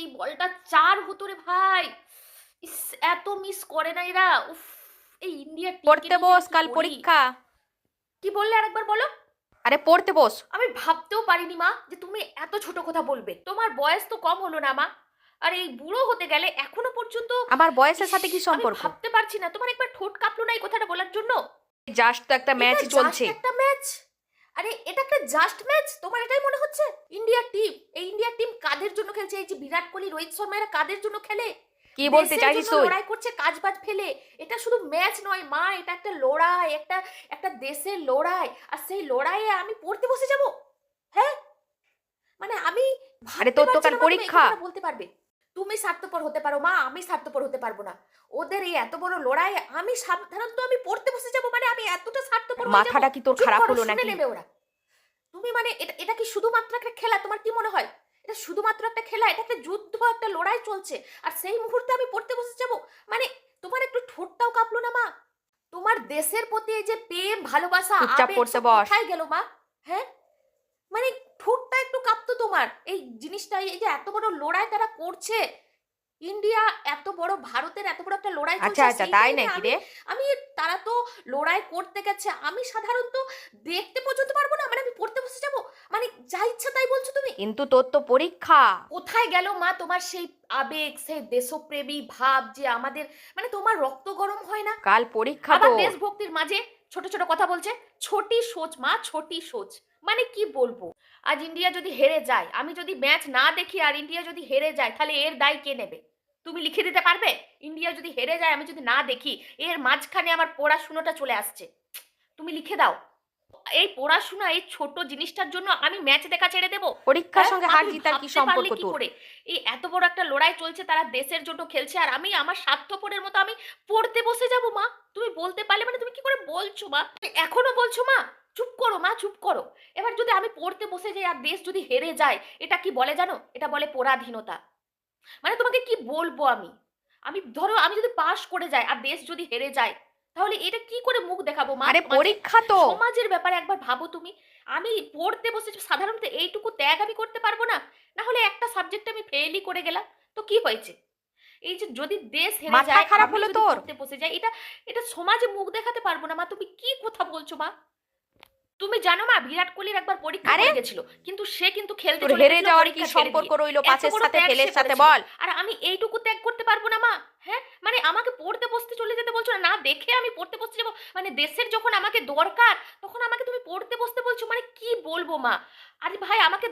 এই বলটা ৪ হতো রে ভাই। ইস! এত মিস করে না এরা। উফ! এই ইন্ডিয়ার টিমকে পড়তে নিয়ে যে বস, আমি কি কাল করি? পরীক্ষা। কি বললে আরেকবার বলো? আরে পড়তে বস। আমি ভাবতেও পারিনি মা যে তুমি এত ছোট কথা বলবে। তোমার বয়স তো কম হলো না মা। আর এই বুড়ো হতে গেলে এখনো পর্যন্ত আমার বয়সের ইস! সাথে কি আমি সম্পর্ক? ভাবতে পারছি না। তোমার একবার ঠোঁট কাঁপলো না এই কথাটা বলার জন্য? জাস্ট তো একটা এটা ম্যাচই জাস্ট চলছে। একটা ম্যাচ। আরে এটা একটা জাস্ট ম্যাচ, তোমার এটাই মনে হচ্ছে? ইন্ডিয়ার টিম, এই ইন্ডিয়ার টিম কাদের জন্য খেলছে? এই যে বিরাট কোহলি, রোহিত শর্মা এরা কাদের জন্য খেলে? কি বলতে দেশের চাইছিস জন্য তুই? লড়াই করছে কাজ বাজ ফেলে। এটা শুধু ম্যাচ নয় মা, এটা একটা লড়াই, একটা একটা দেশের লড়াই। আর সেই লড়াইয়ে আমি পড়তে বসে যাব? হ্যাঁ, মানে আমি আরে ভাবতে তোর তো পারছি কাল না মা তুমি এই পরীক্ষা। কথাটা বলতে পারবে। তুমি স্বার্থপর হতে পারো মা, আমি স্বার্থপর হতে পারবো না। ওদের এই এত বড় লড়াই আমি সাধারণত আমি পড়তে বসে যাব, মানে আমি এতটা স্বার্থপর হয়ে যাব? মাথাটা কি তোর চুপ খারাপ করো, হলো শুনে নাকি? নেবে ওরা। তুমি মানে এটা এটা কি শুধুমাত্র একটা খেলা? তোমার কি মনে হয় এটা শুধুমাত্র একটা খেলা? এটা একটা যুদ্ধ, একটা লড়াই চলছে। আর সেই মুহূর্তে আমি পড়তে বসে যাব? মানে তোমার একটু ঠোঁটটাও কাঁপলো না মা? তোমার দেশের প্রতি এই যে প্রেম, ভালোবাসা, চুপচাপ আবেগ পড়তে সব বস। কোথায় গেল মা? হ্যাঁ? মানে ঠোঁটটা একটু কাঁপতো তোমার। এই জিনিসটা, এই যে এত বড় লড়াই তারা করছে। ইন্ডিয়া এত বড়, ভারতের এত বড় একটা লড়াই চলছে, আচ্ছা আর আচ্ছা, সেই তাই টাইমে নাকি আমি রে? আমি তারা তো লড়াই করতে গেছে। আমি সাধারণত দেখতে পর্যন্ত পারবো না। মানে আমি পড়তে বসে যাব? মানে যা ইচ্ছা তাই বলছো তুমি? কিন্তু তোর তো পরীক্ষা। কোথায় গেল মা তোমার সেই আবেগ, সেই দেশপ্রেমী ভাব যে আমাদের, মানে তোমার রক্ত গরম হয় না? কাল পরীক্ষা আবার তোর। দেশভক্তির মাঝে ছোট ছোট কথা বলছে। ছোটি সোচ মা, ছোটি সোচ। মানে কি বলবো? আজ ইন্ডিয়া যদি হেরে যায়, আমি যদি ম্যাচ না দেখি আর ইন্ডিয়া যদি হেরে যায়, তাহলে এর দায় কে নেবে? তুমি লিখে দিতে পারবে? ইন্ডিয়া যদি হেরে যায়, আমি যদি না দেখি, এর মাঝখানে আমার পড়াশুনোটা চলে আসছে। তুমি লিখে দাও। এই পড়াশোনা, এই ছোট জিনিসটার জন্য আমি ম্যাচ দেখা ছেড়ে দেবো? পরীক্ষার হ্যাঁ সঙ্গে মা, হার তুমি জিতার কি ভাবতে পারলে সম্পর্ক কি তোর? করে? এই এত বড় একটা লড়াই চলছে, তারা দেশের জন্য খেলছে, আর আমি আমার স্বার্থপরের মতো আমি পড়তে বসে যাব মা? তুমি বলতে পারলে, মানে তুমি কি করে বলছো মা? তুমি এখনো বলছো মা? চুপ করো মা, চুপ করো। এবার যদি আমি পড়তে বসে যাই আর দেশ যদি হেরে যায়, এটা কি বলে জানো? এটা বলে পরাধীনতা। মানে তোমাকে কি বলবো আমি? আমি ধরো আমি যদি পাস করে যাই আর দেশ যদি হেরে যায়, তাহলে এটা কি করে মুখ দেখাবো মা আরে সমাজে? পরীক্ষা তো। সমাজের ব্যাপারে একবার ভাবো তুমি। আমি পড়তে বসেছি, সাধারণত এইটুকু ত্যাগ আমি করতে পারবো না? না হলে একটা সাবজেক্টে আমি ফেলই করে গেলাম, তো কি হয়েছে? এই যে যদি দেশ হেরে মাথা যায়, খারাপ আমি হলো যদি তোর? পড়তে বসে যাই, এটা এটা সমাজে মুখ দেখাতে পারবো না মা। তুমি কি কথা বলছো মা? তুমি জানো মা, বিরাট কোহলির একবার পরীক্ষা আরে পড়ে গেছিল, কিন্তু সে কিন্তু খেলতে তোর চলে হেরে গেছিল যাওয়ার কি পরীক্ষা ছেড়ে দিয়ে। সম্পর্ক রইলো এত পাসের বড় সাথে, ত্যাগ সে ফেলের সাথে করেছিল। বল? আর আমি এইটুকু ত্যাগ করতে পারবো না মা? হ্যাঁ, মানে আমাকে পড়তে বসতে চলে যেতে বলছো না? না দেখে আমি পড়তে বসতে যাবো? মানে দেশের যখন আমাকে দরকার, তখন আমাকে তুমি পড়তে বসতে বলছো? মানে কি বলবো মা? আরে ভাই, আমাকে